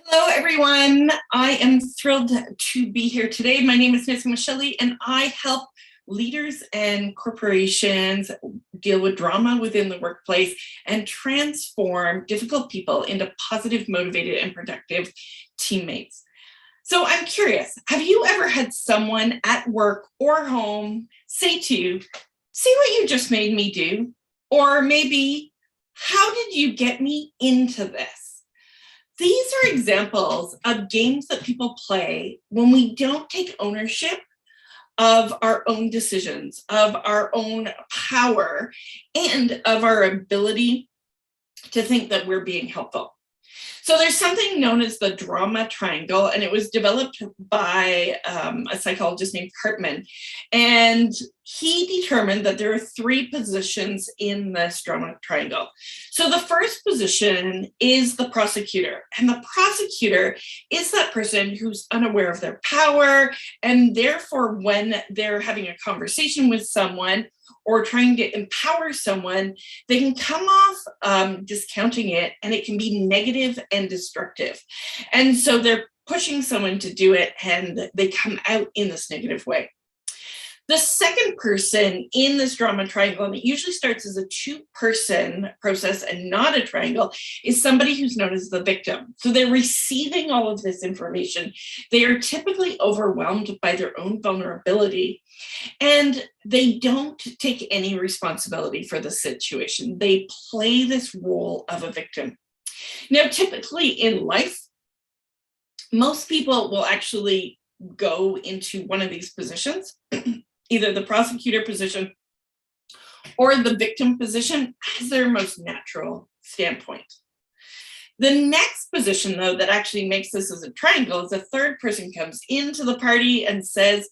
Hello, everyone. I am thrilled to be here today. My name is Nancy Michelle, and I help leaders and corporations deal with drama within the workplace and transform difficult people into positive, motivated, and productive teammates. So I'm curious, have you ever had someone at work or home say to you, "See what you just made me do?" Or maybe, "How did you get me into this?" These are examples of games that people play when we don't take ownership of our own decisions, of our own power, and of our ability to think that we're being helpful. So there's something known as the drama triangle, and it was developed by a psychologist named Karpman. And he determined that there are three positions in this drama triangle. So the first position is the prosecutor. And the prosecutor is that person who's unaware of their power. And therefore, when they're having a conversation with someone or trying to empower someone, they can come off discounting it, and it can be negative and destructive. And so they're pushing someone to do it, and they come out in this negative way. The second person in this drama triangle, and it usually starts as a two-person process and not a triangle, is somebody who's known as the victim. So they're receiving all of this information. They are typically overwhelmed by their own vulnerability, and they don't take any responsibility for the situation. They play this role of a victim. Now, typically in life, most people will actually go into one of these positions, either the prosecutor position or the victim position, as their most natural standpoint. The next position, though, that actually makes this as a triangle is a third person comes into the party and says,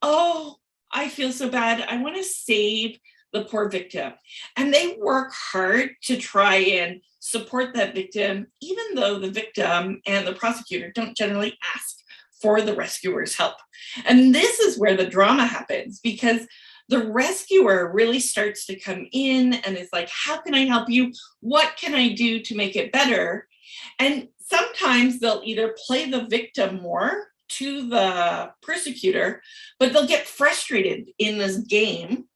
"Oh, I feel so bad. I want to save the poor victim." And they work hard to try and support that victim, even though the victim and the prosecutor don't generally ask for the rescuer's help. And this is where the drama happens, because the rescuer really starts to come in and is like, "How can I help you? What can I do to make it better?" And sometimes they'll either play the victim more to the persecutor, but they'll get frustrated in this game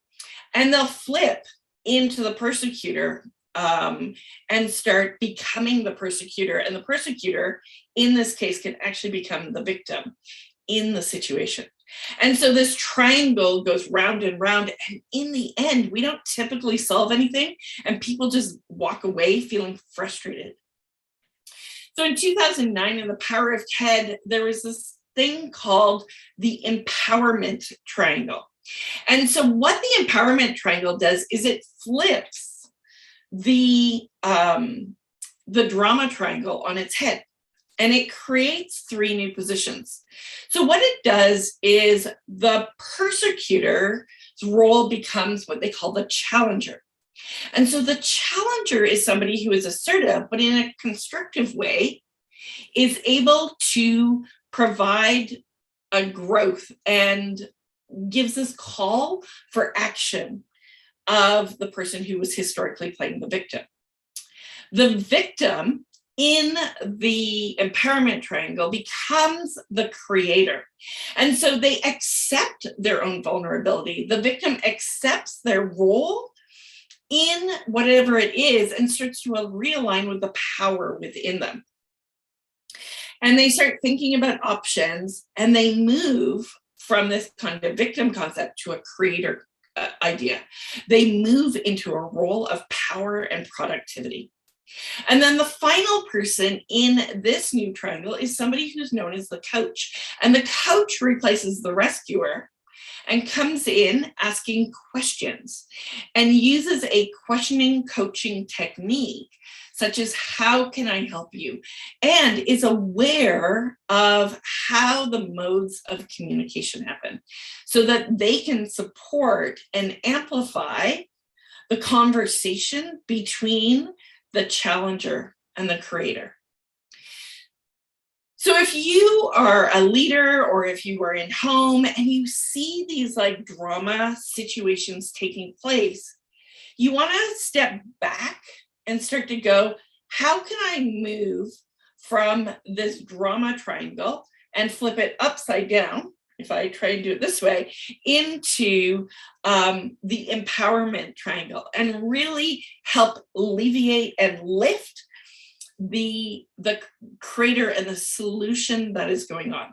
and they'll flip into the persecutor and start becoming the persecutor. And the persecutor, in this case, can actually become the victim in the situation. And so this triangle goes round and round. And in the end, we don't typically solve anything, and people just walk away feeling frustrated. So in 2009, in The Power of TED, there was this thing called the empowerment triangle. And so what the empowerment triangle does is it flips the drama triangle on its head, and it creates three new positions. So what it does is the persecutor's role becomes what they call the challenger. And so the challenger is somebody who is assertive, but in a constructive way, is able to provide a growth and gives this call for action of the person who was historically playing the victim. The victim in the empowerment triangle becomes the creator. And so they accept their own vulnerability. The victim accepts their role in whatever it is and starts to realign with the power within them. And they start thinking about options, and they move from this kind of victim concept to a creator idea. They move into a role of power and productivity. And then the final person in this new triangle is somebody who's known as the coach. And the coach replaces the rescuer and comes in asking questions and uses a questioning coaching technique, such as "How can I help you?" and is aware of how the modes of communication happen so that they can support and amplify the conversation between the challenger and the creator. So if you are a leader, or if you are in home and you see these like drama situations taking place, you want to step back and start to go, how can I move from this drama triangle and flip it upside down, if I try and do it this way, into the empowerment triangle, and really help alleviate and lift the crater and the solution that is going on.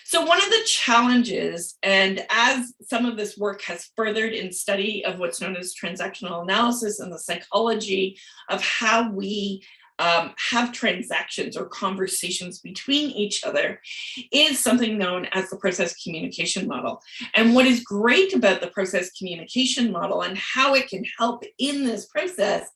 So one of the challenges, and as some of this work has furthered in study of what's known as transactional analysis and the psychology of how we have transactions or conversations between each other, is something known as the process communication model. And what is great about the process communication model and how it can help in this process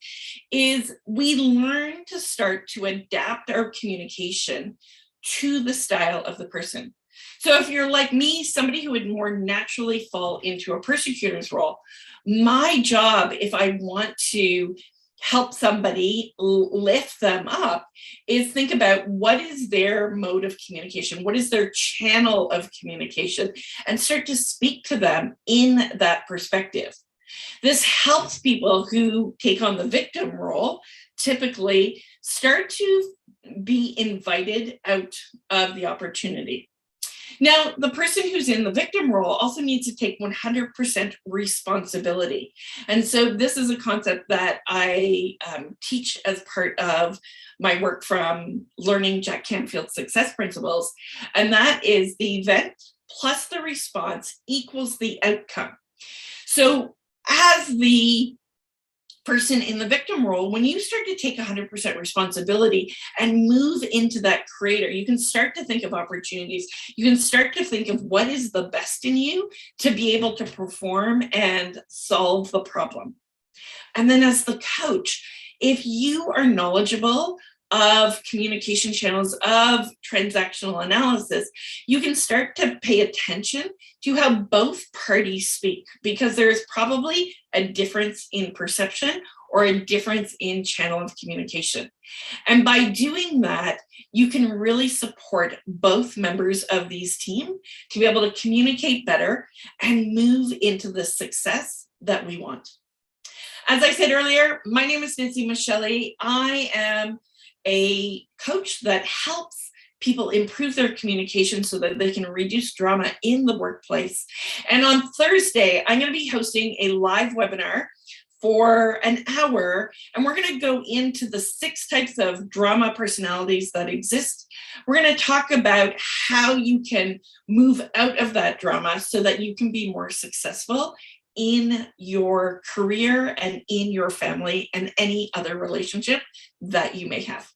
is we learn to start to adapt our communication to the style of the person. So if you're like me, somebody who would more naturally fall into a persecutor's role, my job, if I want to help somebody lift them up, is think about what is their mode of communication, what is their channel of communication, and start to speak to them in that perspective. This helps people who take on the victim role typically start to be invited out of the opportunity. Now, the person who's in the victim role also needs to take 100% responsibility. And so this is a concept that I teach as part of my work from learning Jack Canfield's success principles. And that is the event plus the response equals the outcome. So as the person in the victim role, when you start to take 100% responsibility and move into that creator, you can start to think of opportunities. You can start to think of what is the best in you to be able to perform and solve the problem. And then as the coach, if you are knowledgeable of communication channels, of transactional analysis, you can start to pay attention to how both parties speak, because there is probably a difference in perception or a difference in channel of communication. And by doing that, you can really support both members of these teams to be able to communicate better and move into the success that we want. As I said earlier, my name is Nancy Michelli. I am a coach that helps people improve their communication so that they can reduce drama in the workplace. And on Thursday, I'm going to be hosting a live webinar for an hour, and we're going to go into the 6 types of drama personalities that exist. We're going to talk about how you can move out of that drama so that you can be more successful in your career and in your family and any other relationship that you may have.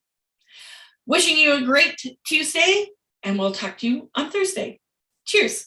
Wishing you a great Tuesday, and we'll talk to you on Thursday. Cheers.